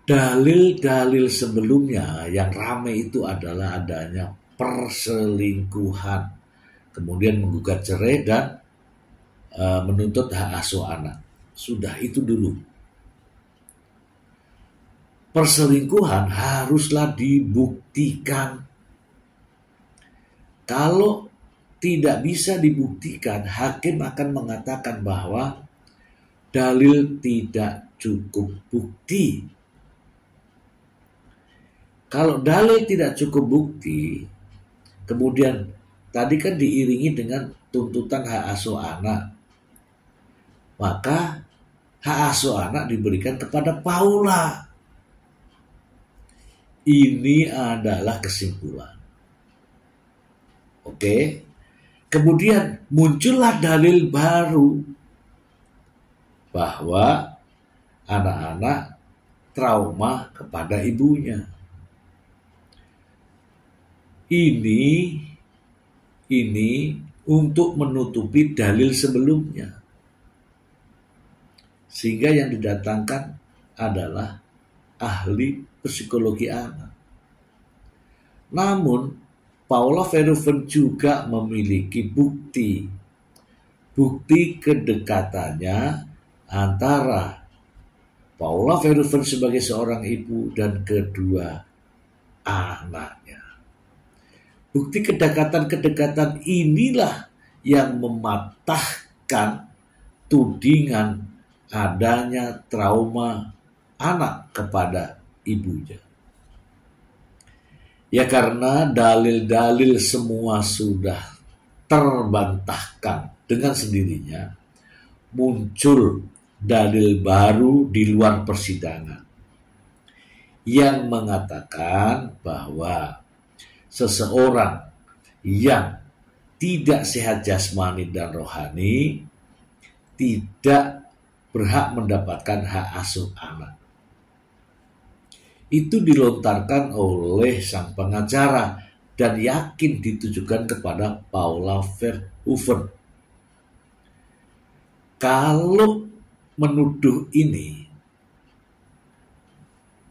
Dalil-dalil sebelumnya yang ramai itu adalah adanya perselingkuhan, kemudian menggugat cerai dan menuntut hak asuh anak. Sudah itu dulu. Perselingkuhan haruslah dibuktikan. Kalau tidak bisa dibuktikan, hakim akan mengatakan bahwa dalil tidak cukup bukti. Kalau dalil tidak cukup bukti, kemudian tadi kan diiringi dengan tuntutan hak asuh anak, maka hak asuh anak diberikan kepada Paula. Ini adalah kesimpulan. Oke. Kemudian muncullah dalil baru bahwa anak-anak trauma kepada ibunya. Ini untuk menutupi dalil sebelumnya. Sehingga yang didatangkan adalah ahli psikologi anak. Namun Paula Verhoeven juga memiliki bukti kedekatannya antara Paula Verhoeven sebagai seorang ibu dan kedua anaknya. Bukti kedekatan inilah yang mematahkan tudingan adanya trauma anak kepada ibunya. Ya karena dalil-dalil semua sudah terbantahkan dengan sendirinya, muncul dalil baru di luar persidangan yang mengatakan bahwa seseorang yang tidak sehat jasmani dan rohani tidak berhak mendapatkan hak asuh anak. Itu dilontarkan oleh sang pengacara dan yakin ditujukan kepada Paula Verhoeven. Kalau menuduh ini,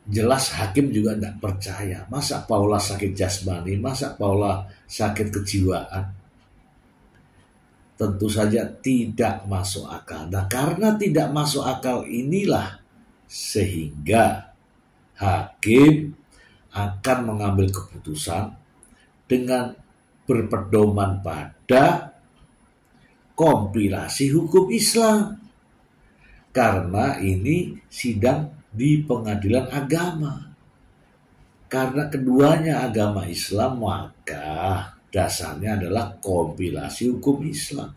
jelas hakim juga tidak percaya. Masa Paula sakit jasmani, masa Paula sakit kejiwaan? Tentu saja tidak masuk akal. Nah, karena tidak masuk akal inilah sehingga hakim akan mengambil keputusan dengan berpedoman pada kompilasi hukum Islam. Karena ini sidang di pengadilan agama. Karena keduanya agama Islam, maka dasarnya adalah kompilasi hukum Islam.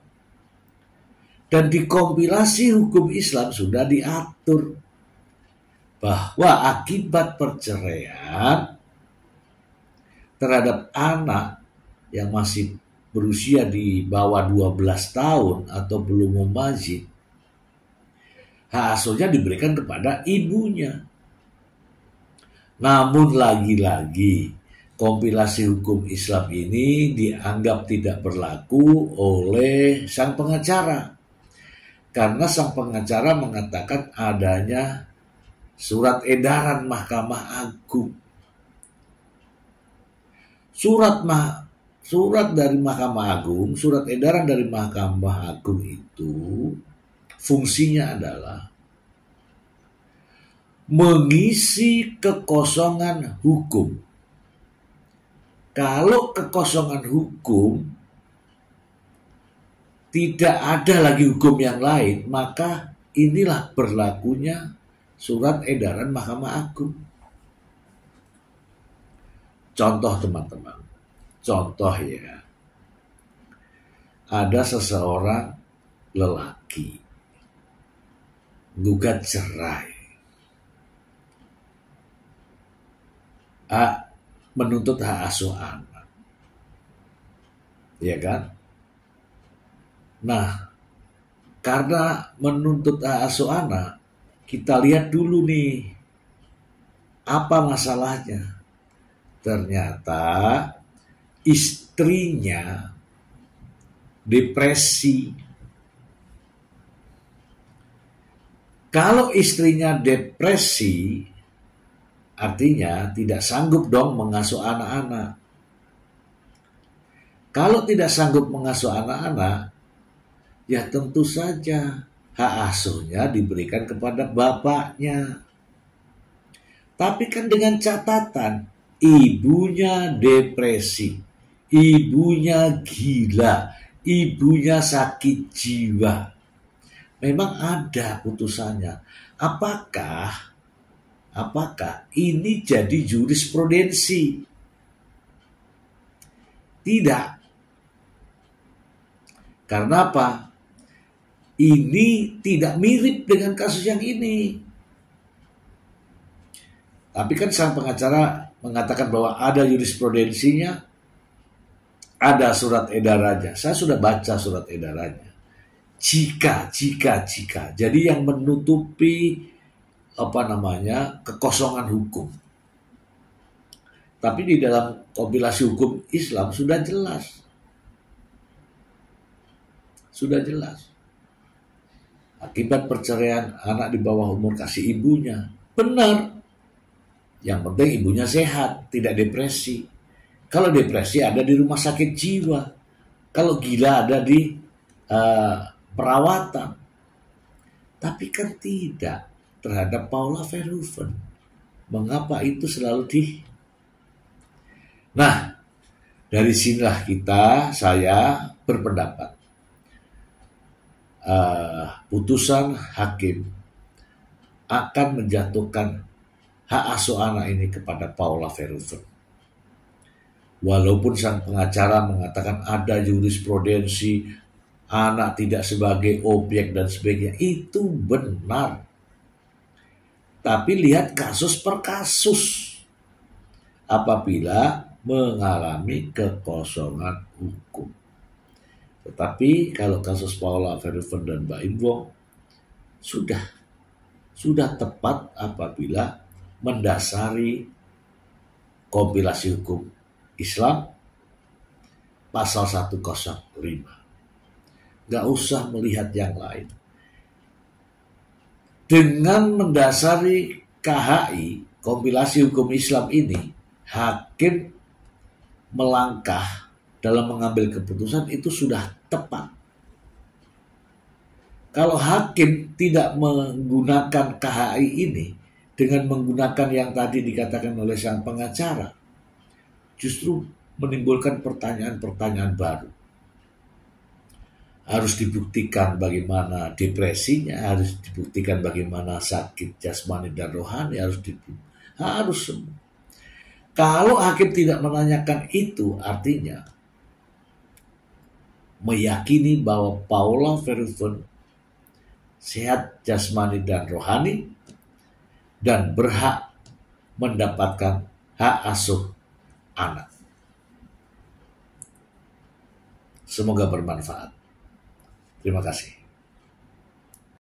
Dan di kompilasi hukum Islam sudah diatur bahwa akibat perceraian terhadap anak yang masih berusia di bawah 12 tahun atau belum mubazir, hak asuhnya diberikan kepada ibunya. Namun lagi-lagi kompilasi hukum Islam ini dianggap tidak berlaku oleh sang pengacara. Karena sang pengacara mengatakan adanya surat edaran Mahkamah Agung. Surat dari Mahkamah Agung, surat edaran dari Mahkamah Agung itu fungsinya adalah mengisi kekosongan hukum. Kalau kekosongan hukum tidak ada lagi hukum yang lain, maka inilah berlakunya surat edaran Mahkamah Agung. Contoh teman-teman, contoh ya, ada seseorang lelaki gugat cerai, menuntut hak asuh anak, ya kan? Nah, karena menuntut hak asuh anak, kita lihat dulu nih, apa masalahnya. Ternyata istrinya depresi. Kalau istrinya depresi, artinya tidak sanggup dong mengasuh anak-anak. Kalau tidak sanggup mengasuh anak-anak, ya tentu saja hak asuhnya diberikan kepada bapaknya. Tapi kan dengan catatan, ibunya depresi, ibunya gila, ibunya sakit jiwa. Memang ada putusannya. Apakah ini jadi jurisprudensi? Tidak. Karena apa? Ini tidak mirip dengan kasus yang ini. Tapi kan sang pengacara mengatakan bahwa ada jurisprudensinya, ada surat edarannya. Saya sudah baca surat edarannya. Jika. Jadi yang menutupi kekosongan hukum. Tapi di dalam kompilasi hukum Islam sudah jelas. Akibat perceraian anak di bawah umur kasih ibunya. Benar. Yang penting ibunya sehat, tidak depresi. Kalau depresi ada di rumah sakit jiwa. Kalau gila ada di perawatan. Tapi kan tidak terhadap Paula Verhoeven. Mengapa itu selalu Nah, dari sinilah saya berpendapat. Putusan hakim akan menjatuhkan hak asuh anak ini kepada Paula Verhoeven. Walaupun sang pengacara mengatakan ada jurisprudensi, anak tidak sebagai objek dan sebagainya, itu benar. Tapi lihat kasus per kasus. Apabila mengalami kekosongan hukum. Tetapi kalau kasus Paula Verhoeven dan Mbak Im Wong sudah tepat apabila mendasari kompilasi hukum Islam pasal 105. Gak usah melihat yang lain. Dengan mendasari KHI, kompilasi hukum Islam ini, hakim melangkah dalam mengambil keputusan itu sudah tepat. Kalau hakim tidak menggunakan KHI ini dengan menggunakan yang tadi dikatakan oleh sang pengacara, justru menimbulkan pertanyaan-pertanyaan baru. Harus dibuktikan bagaimana depresinya, harus dibuktikan bagaimana sakit jasmani dan rohani, harus semua. Kalau hakim tidak menanyakan itu, artinya meyakini bahwa Paula Verhoeven sehat jasmani dan rohani dan berhak mendapatkan hak asuh anak. Semoga bermanfaat. Terima kasih.